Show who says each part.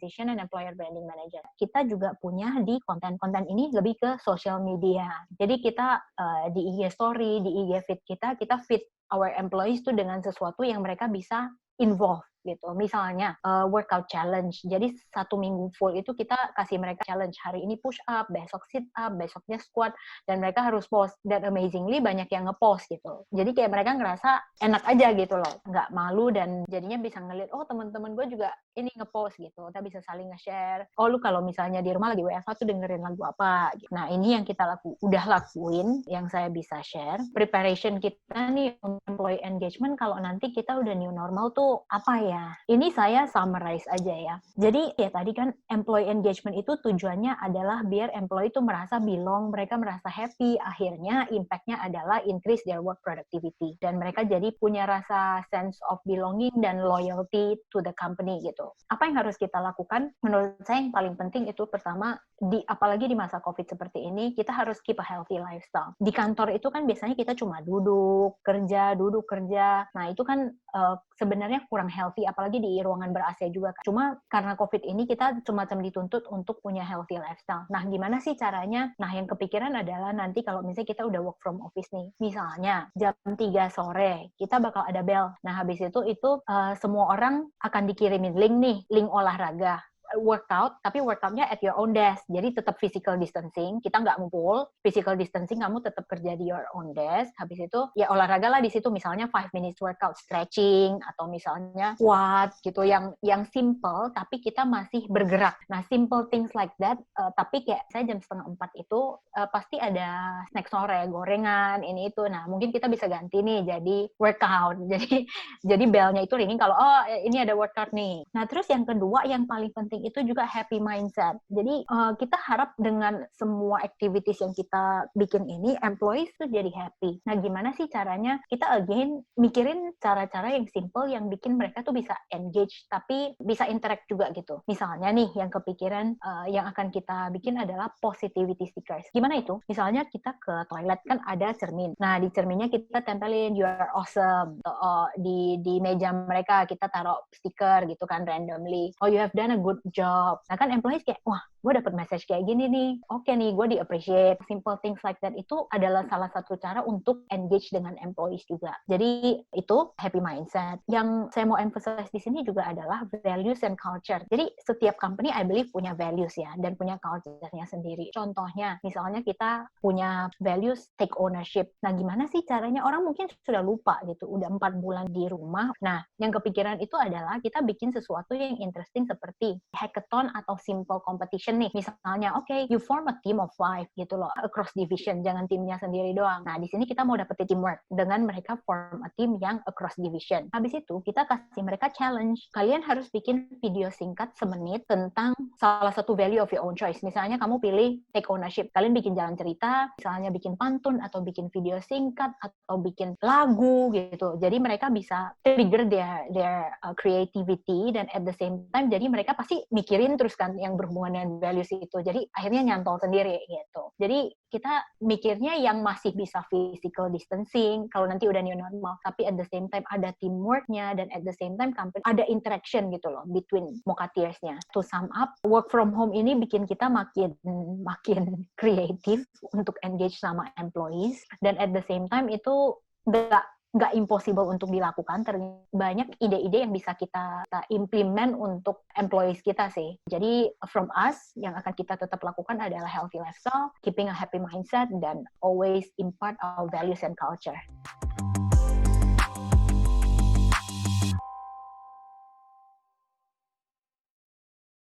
Speaker 1: acquisition and employer branding manager. Kita juga punya di konten-konten ini lebih ke social media. Jadi kita di IG story, di IG feed kita feed our employees tuh dengan sesuatu yang mereka bisa involve gitu. Misalnya workout challenge. Jadi 1 minggu full itu kita kasih mereka challenge. Hari ini push up, besok sit up, besoknya squat, dan mereka harus post. Dan amazingly banyak yang ngepost gitu. Jadi kayak mereka ngerasa enak aja gitu loh, nggak malu, dan jadinya bisa ngeliat, oh teman-teman gue juga ini ngepost gitu. Kita bisa saling nge-share. Oh lu kalau misalnya di rumah lagi WFH tuh dengerin lagu apa gitu. Nah ini yang kita udah lakuin, yang saya bisa share. Preparation kita nih untuk employee engagement kalau nanti kita udah new normal tuh apa ya? Ini saya summarize aja ya. Jadi ya tadi kan employee engagement itu tujuannya adalah biar employee itu merasa belong, mereka merasa happy, akhirnya impact-nya adalah increase their work productivity. Dan mereka jadi punya rasa sense of belonging dan loyalty to the company gitu. Apa yang harus kita lakukan? Menurut saya yang paling penting itu pertama, apalagi di masa COVID seperti ini, kita harus keep a healthy lifestyle. Di kantor itu kan biasanya kita cuma duduk kerja. Nah itu kan sebenarnya kurang healthy, apalagi di ruangan ber-AC juga kan. Cuma karena COVID ini kita semacam dituntut untuk punya healthy lifestyle. Nah, gimana sih caranya? Nah, yang kepikiran adalah nanti kalau misalnya kita udah work from office nih, misalnya jam 3 sore, kita bakal ada bell. Nah, habis itu semua orang akan dikirimin link olahraga. Workout, tapi workoutnya at your own desk. Jadi tetap physical distancing, kita nggak ngumpul, physical distancing, kamu tetap kerja di your own desk. Habis itu ya olahraga lah di situ, misalnya 5 minutes workout, stretching, atau misalnya squat gitu, yang simple tapi kita masih bergerak. Nah, simple things like that, tapi kayak saya jam 3:30 itu pasti ada snack sore, gorengan, ini itu. Nah, mungkin kita bisa ganti nih jadi workout. Jadi bellnya itu ringing kalau ini ada workout nih. Nah, terus yang kedua yang paling penting itu juga happy mindset. Jadi kita harap dengan semua activities yang kita bikin ini, employees tuh jadi happy. Nah, gimana sih caranya? Kita again mikirin cara-cara yang simple yang bikin mereka tuh bisa engage, tapi bisa interact juga gitu. Misalnya nih, yang kepikiran yang akan kita bikin adalah positivity stickers. Gimana itu? Misalnya kita ke toilet kan ada cermin. Nah, di cerminnya kita tempelin you are awesome. Di meja mereka kita taruh stiker gitu kan randomly. Oh, you have done a good job. Nah kan employees kayak, wah gue dapet message kayak gini nih, oke nih, gue di-appreciate. Simple things like that itu adalah salah satu cara untuk engage dengan employees juga. Jadi itu happy mindset. Yang saya mau emphasize di sini juga adalah values and culture. Jadi setiap company I believe punya values ya, dan punya culture-nya sendiri. Contohnya, misalnya kita punya values take ownership. Nah gimana sih caranya? Orang mungkin sudah lupa gitu, udah 4 bulan di rumah. Nah, yang kepikiran itu adalah kita bikin sesuatu yang interesting seperti hackathon atau simple competition nih. Misalnya, okay, you form a team of 5 gitu loh, across division, jangan timnya sendiri doang. Nah, di sini kita mau dapetin teamwork dengan mereka form a team yang across division. Habis itu, kita kasih mereka challenge. Kalian harus bikin video singkat semenit tentang salah satu value of your own choice. Misalnya kamu pilih take ownership. Kalian bikin jalan cerita, misalnya bikin pantun, atau bikin video singkat, atau bikin lagu gitu. Jadi mereka bisa trigger their creativity, dan at the same time jadi mereka pasti mikirin terus kan yang berhubungan dengan values itu. Jadi akhirnya nyantol sendiri gitu. Jadi kita mikirnya yang masih bisa physical distancing kalau nanti udah new normal, tapi at the same time ada teamworknya, dan at the same time company ada interaction gitu loh between Mokateers-nya. To sum up, work from home ini bikin kita makin kreatif untuk engage sama employees, dan at the same time itu nggak impossible untuk dilakukan. Banyak ide-ide yang bisa kita implement untuk employees kita sih. Jadi from us, yang akan kita tetap lakukan adalah healthy lifestyle, keeping a happy mindset, dan always impart our values and culture.